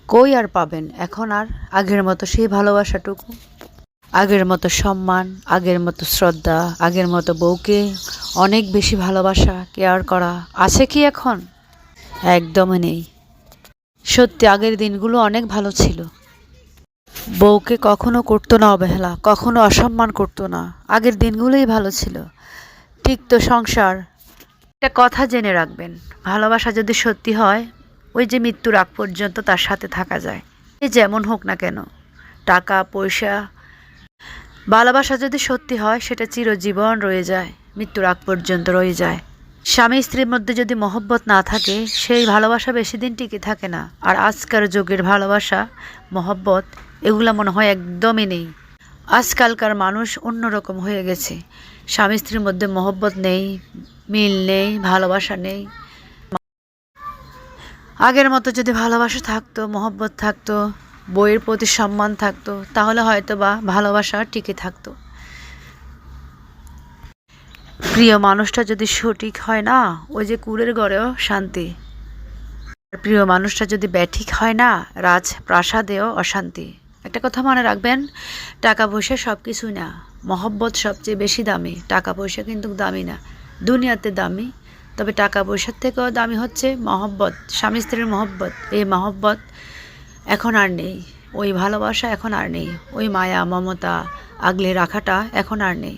কই আর পাবেন এখন আর আগের মতো সেই ভালোবাসাটুকু, আগের মতো সম্মান, আগের মতো শ্রদ্ধা, আগের মতো বউকে অনেক বেশি ভালোবাসা, কেয়ার করা আছে কি এখন? একদমই নেই। সত্যি আগের দিনগুলো অনেক ভালো ছিল। বউকে কখনো করতো না অবহেলা, কখনো অসম্মান করতো না। আগের দিনগুলোই ভালো ছিল। টিকতো সংসার। একটা কথা জেনে রাখবেন, ভালোবাসা যদি সত্যি হয়, ওই যে মৃত্যুর আগ পর্যন্ত তার সাথে থাকা যায়। এ যেমন হোক না কেন, টাকা পয়সা, ভালোবাসা যদি সত্যি হয় সেটা চিরজীবন রয়ে যায়, মৃত্যুর আগ পর্যন্ত রয়ে যায়। স্বামী স্ত্রীর মধ্যে যদি মহব্বত না থাকে, সেই ভালোবাসা বেশি দিন টিকে থাকে না। আর আজকার যুগের ভালোবাসা, মহব্বত, এগুলো মনে হয় একদমই নেই। আজকালকার মানুষ অন্যরকম হয়ে গেছে। স্বামী স্ত্রীর মধ্যে মহব্বত নেই, মিল নেই, ভালোবাসা নেই। আগের মতো যদি ভালোবাসা থাকতো, মহব্বত থাকতো, বইয়ের প্রতি সম্মান থাকতো, তাহলে হয়তো বা ভালোবাসা টিকে থাকতো। প্রিয় মানুষটা যদি সঠিক হয় না, ওই যে কুঁড়ের ঘরেও শান্তি। প্রিয় মানুষটা যদি ব্যাঠিক হয় না, রাজপ্রাসাদেও অশান্তি। একটা কথা মনে রাখবেন, টাকা পয়সা সব কিছুই না, মহব্বত সবচেয়ে বেশি দামি। টাকা পয়সা কিন্তু দামি না, দুনিয়াতে দামি। তবে টাকা পয়সার থেকেও দামি হচ্ছে মহব্বত, স্বামী স্ত্রীর মহব্বত। এই মহব্বত এখন আর নেই, ওই ভালোবাসা এখন আর নেই, ওই মায়া মমতা আগলে রাখাটা এখন আর নেই।